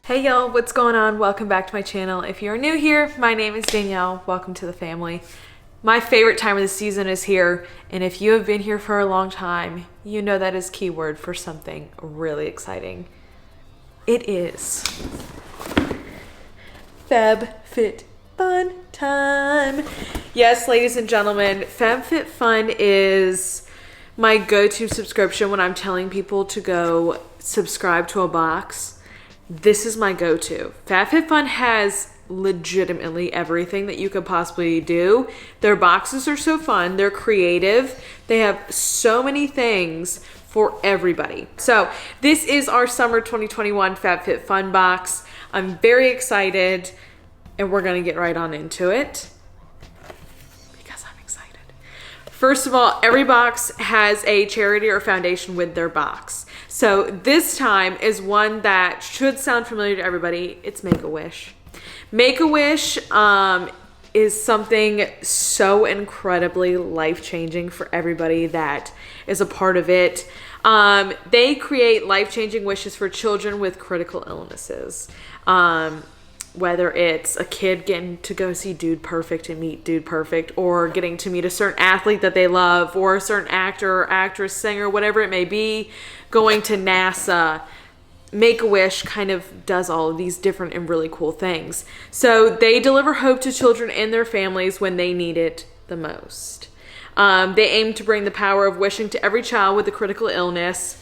Hey y'all, what's going on? Welcome back to my channel. If you're new here, my name is Danielle. Welcome to the family. My favorite time of the season is here, and if you have been here for a long time, you know that is keyword for something really exciting. It is FabFitFun time. Yes, ladies and gentlemen, FabFitFun is my go-to subscription when I'm telling people to go subscribe to a box. This is my go-to. FabFitFun has legitimately everything that you could possibly do. Their boxes are so fun. They're creative. They have so many things for everybody. So this is our summer 2021 FabFitFun box. I'm very excited, and we're gonna get right on into it because I'm excited. First of all, every box has a charity or foundation with their box. So this time is one that should sound familiar to everybody. It's Make-A-Wish. Make-A-Wish is something so incredibly life-changing for everybody that is a part of it. They create life-changing wishes for children with critical illnesses. Whether it's a kid getting to go see Dude Perfect and meet Dude Perfect, or getting to meet a certain athlete that they love, or a certain actor or actress, singer, whatever it may be, going to NASA. Make-A-Wish kind of does all of these different and really cool things. So they deliver hope to children and their families when they need it the most. They aim to bring the power of wishing to every child with a critical illness,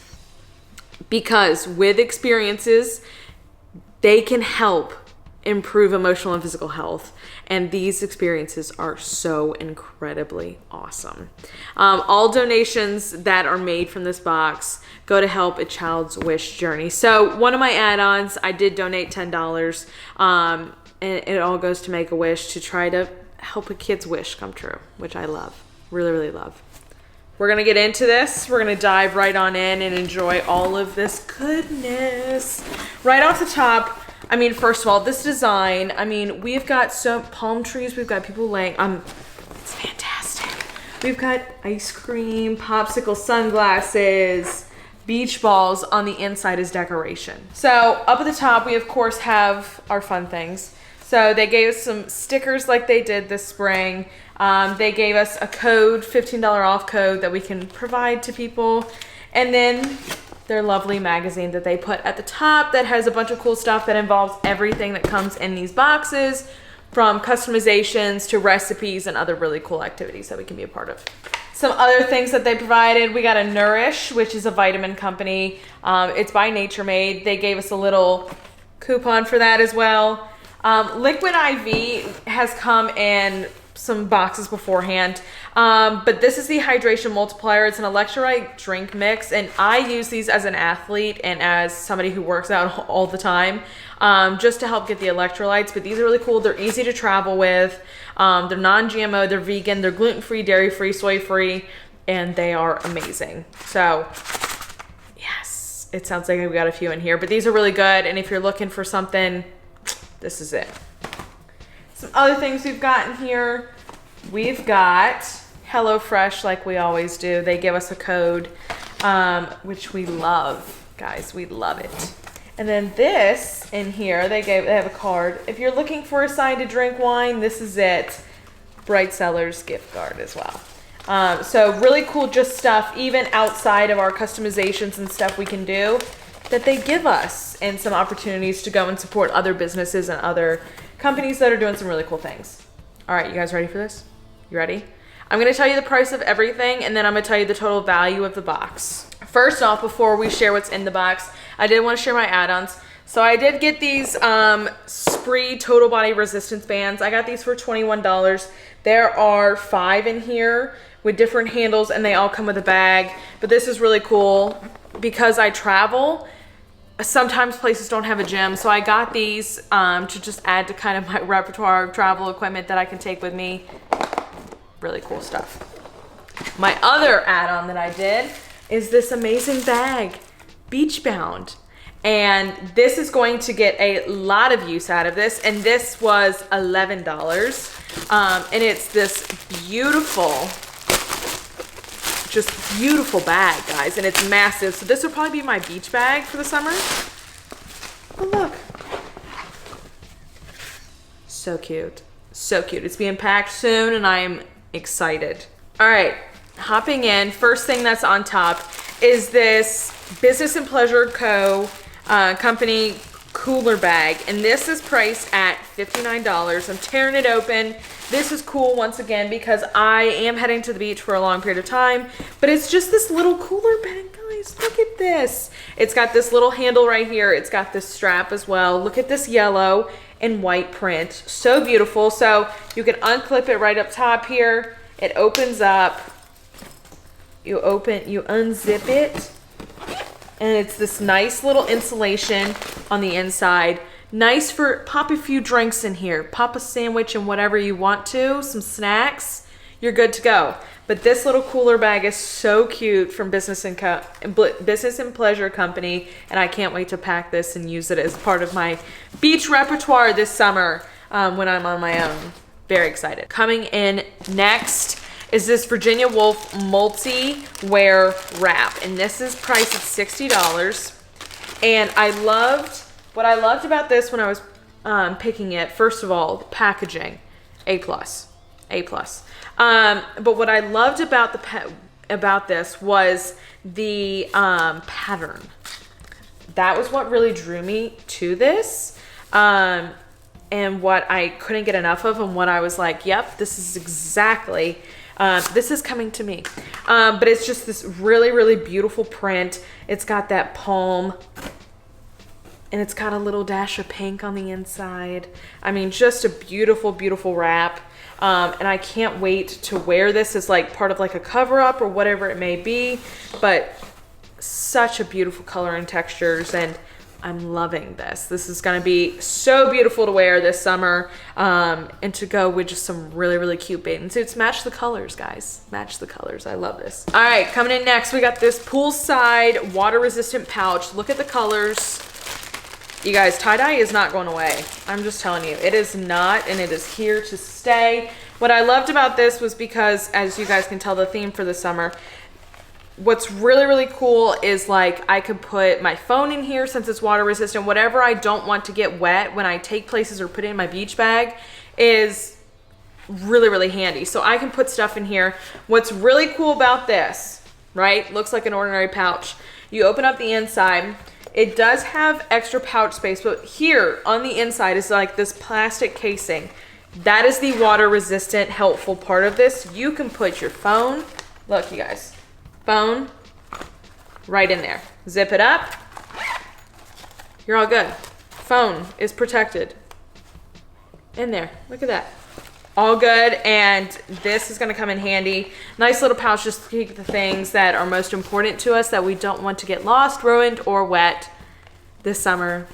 because with experiences, they can help improve emotional and physical health, and these experiences are so incredibly awesome. All donations that are made from this box go to help a child's wish journey. So one of my add-ons, I did donate $10, and it all goes to Make-A-Wish to try to help a kid's wish come true, which I love, really love. We're gonna get into this. We're gonna dive right on in and enjoy all of this goodness. Right off the top, I mean, first of all, this design, I mean, we've got some palm trees, we've got people laying, it's fantastic. We've got ice cream, popsicle sunglasses, beach balls on the inside as decoration. So up at the top, we of course have our fun things. So they gave us some stickers like they did this spring. They gave us a code, $15 off code that we can provide to people. And then their lovely magazine that they put at the top that has a bunch of cool stuff that involves everything that comes in these boxes, from customizations to recipes and other really cool activities that we can be a part of. Some other things that they provided, we got a Nourish, which is a vitamin company. It's by Nature Made. They gave us a little coupon for that as well. Liquid IV has come in some boxes beforehand, but this is the hydration multiplier. It's an electrolyte drink mix, and I use these as an athlete and as somebody who works out all the time, just to help get the electrolytes. But these are really cool. They're easy to travel with. They're non-GMO, they're vegan, they're gluten-free, dairy-free, soy-free, and they are amazing. So yes, it sounds like I've got a few in here, but these are really good. And if you're looking for something, this is it. Some other things we've got in here. We've got HelloFresh, like we always do. They give us a code, which we love, guys. We love it. And then this in here, they have a card. If you're looking for a sign to drink wine, this is it. Bright Cellars gift card as well. So really cool, just stuff, even outside of our customizations and stuff we can do, that they give us, and some opportunities to go and support other businesses and other companies that are doing some really cool things. All right, you guys ready for this? You ready? I'm gonna tell you the price of everything, and then I'm gonna tell you the total value of the box. First off, before we share what's in the box, I did want to share my add-ons. So I did get these Spree Total Body Resistance Bands. I got these for $21. There are 5 in here with different handles, and they all come with a bag. But this is really cool because I travel. Sometimes places don't have a gym, so I got these to just add to kind of my repertoire of travel equipment that I can take with me. Really cool stuff. My other add-on that I did is this amazing bag, Beachbound. And this is going to get a lot of use out of this, and this was $11. And it's this beautiful, just beautiful bag, guys, and it's massive. So this will probably be my beach bag for the summer. Oh look, So cute. So cute. It's being packed soon and I am excited. All right, hopping in. First thing that's on top is this Business and Pleasure Co. company cooler bag. And this is priced at $59. I'm tearing it open. This is cool once again because I am heading to the beach for a long period of time. But it's just this little cooler bag, guys. Look at this. It's got this little handle right here. It's got this strap as well. Look at this yellow and white print. So beautiful. So you can unclip it right up top here. It opens up. You unzip it. And it's this nice little insulation on the inside. Nice for pop a few drinks in here. Pop a sandwich and whatever you want to. Some snacks. You're good to go. But this little cooler bag is so cute from Business and Pleasure Company. And I can't wait to pack this and use it as part of my beach repertoire this summer when I'm on my own. Very excited. Coming in next is this Virginia Wolf multi-wear wrap. And this is priced at $60. And what I loved about this when I was picking it, first of all, the packaging, A+. But what I loved about this was the pattern. That was what really drew me to this. And what I couldn't get enough of, and what I was like, yep, this is exactly, this is coming to me. But it's just this really, really beautiful print. It's got that palm, and it's got a little dash of pink on the inside. I mean, just a beautiful, beautiful wrap. And I can't wait to wear this as like part of like a cover up or whatever it may be. But such a beautiful color and textures, and I'm loving this. This is going to be so beautiful to wear this summer, and to go with just some really, really cute bathing suits. Match the colors, guys. Match the colors. I love this. All right, coming in next, we got this poolside water-resistant pouch. Look at the colors. You guys, tie-dye is not going away. I'm just telling you, it is not, and it is here to stay. What I loved about this was because, as you guys can tell, the theme for the summer, what's really, really cool is like I could put my phone in here since it's water resistant. Whatever I don't want to get wet when I take places or put it in my beach bag is really, really handy. So I can put stuff in here. What's really cool about this, right? Looks like an ordinary pouch. You open up the inside. It does have extra pouch space, but here on the inside is like this plastic casing. That is the water resistant, helpful part of this. You can put your phone, look you guys, phone right in there. Zip it up. You're all good. Phone is protected. In there, look at that. All good, and this is gonna come in handy. Nice little pouch just to keep the things that are most important to us that we don't want to get lost, ruined, or wet this summer.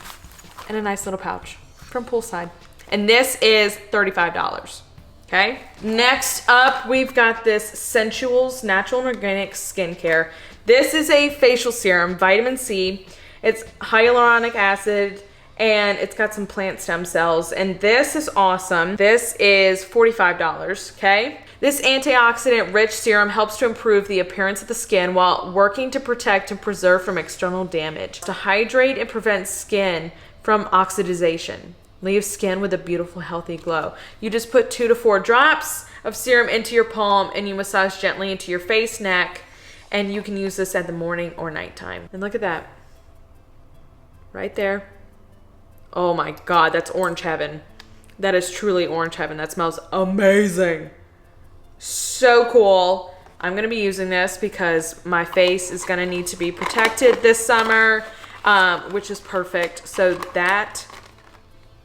And a nice little pouch from Poolside. And this is $35, okay? Next up, we've got this Sensuals Natural and Organic Skincare. This is a facial serum, vitamin C. It's hyaluronic acid, and it's got some plant stem cells, and this is awesome. This is $45, okay? This antioxidant-rich serum helps to improve the appearance of the skin while working to protect and preserve from external damage. To hydrate and prevent skin from oxidization. Leave skin with a beautiful, healthy glow. You just put 2 to 4 drops of serum into your palm, and you massage gently into your face, neck, and you can use this at the morning or nighttime. And look at that. Right there. Oh my God, that's orange heaven. That is truly orange heaven. That smells amazing. So cool. I'm gonna be using this because my face is gonna need to be protected this summer, which is perfect. So that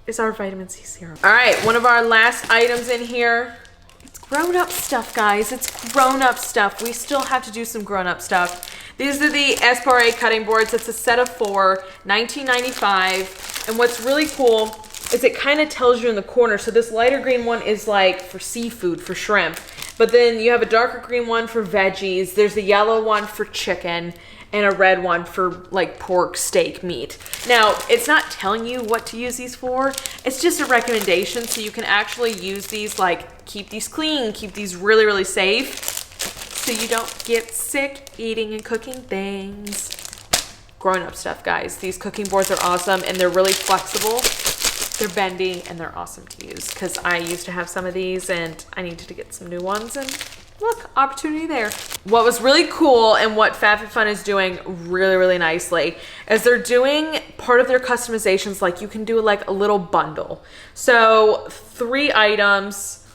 is our vitamin C serum. All right, one of our last items in here. It's grown-up stuff, guys. It's grown-up stuff. We still have to do some grown-up stuff. These are the Espares cutting boards. It's a set of 4, $19.95. And what's really cool is it kind of tells you in the corner. So this lighter green one is like for seafood, for shrimp. But then you have a darker green one for veggies. There's a yellow one for chicken, and a red one for like pork, steak, meat. Now, it's not telling you what to use these for. It's just a recommendation, so you can actually use these, like keep these clean, keep these really, really safe, so you don't get sick eating and cooking things. Grown-up stuff, guys. These cooking boards are awesome, and they're really flexible. They're bendy and they're awesome to use because I used to have some of these and I needed to get some new ones, and look, opportunity there. What was really cool and what FabFitFun is doing really, really nicely is they're doing part of their customizations, like you can do like a little bundle. So 3 items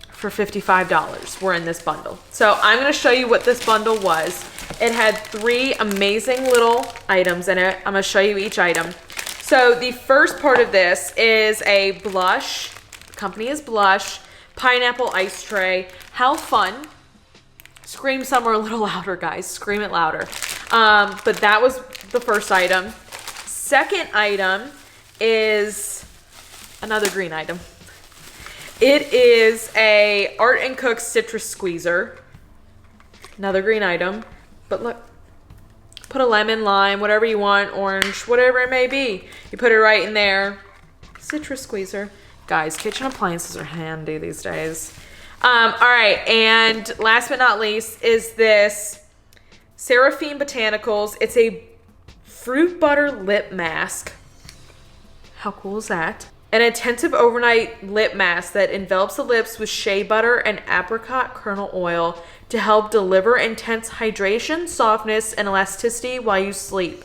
for $55 were in this bundle. So I'm gonna show you what this bundle was. It had 3 amazing little items in it. I'm gonna show you each item. So the first part of this is a blush. The company is Blush. Pineapple ice tray. How fun. Scream somewhere a little louder, guys. Scream it louder. But that was the first item. Second item is another green item. It is a Art & Cook citrus squeezer. Another green item. But look, put a lemon, lime, whatever you want, orange, whatever it may be. You put it right in there. Citrus squeezer. Guys, kitchen appliances are handy these days. All right, and last but not least is this Seraphine Botanicals. It's a fruit butter lip mask. How cool is that? An intensive overnight lip mask that envelops the lips with shea butter and apricot kernel oil to help deliver intense hydration, softness, and elasticity while you sleep.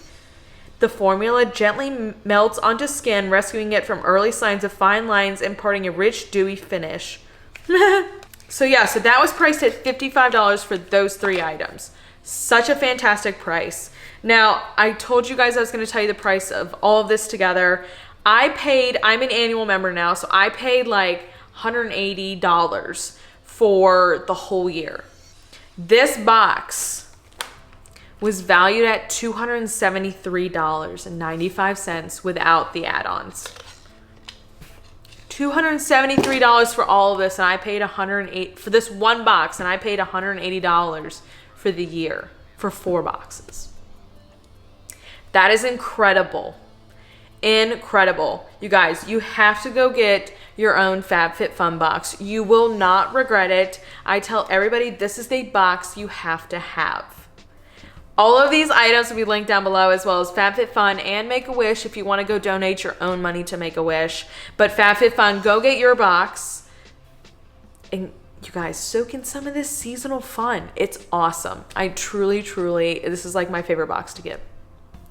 The formula gently melts onto skin, rescuing it from early signs of fine lines, imparting a rich, dewy finish. So yeah, so that was priced at $55 for those 3 items. Such a fantastic price. Now, I told you guys I was going to tell you the price of all of this together. I'm an annual member now, so I paid like $180 for the whole year. This box was valued at $273.95 without the add-ons. $273 for all of this, and I paid $108 for this one box, and I paid $180 for the year for 4 boxes. That is incredible. Incredible. You guys, you have to go get your own FabFitFun box. You will not regret it. I tell everybody this is the box you have to have. All of these items will be linked down below, as well as FabFitFun and Make-A-Wish if you want to go donate your own money to Make-A-Wish. But FabFitFun, go get your box. And you guys, soak in some of this seasonal fun. It's awesome. I truly, this is like my favorite box to get.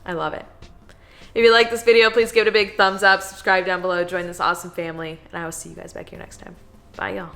I love it. If you like this video, please give it a big thumbs up, subscribe down below, join this awesome family, and I will see you guys back here next time. Bye, y'all.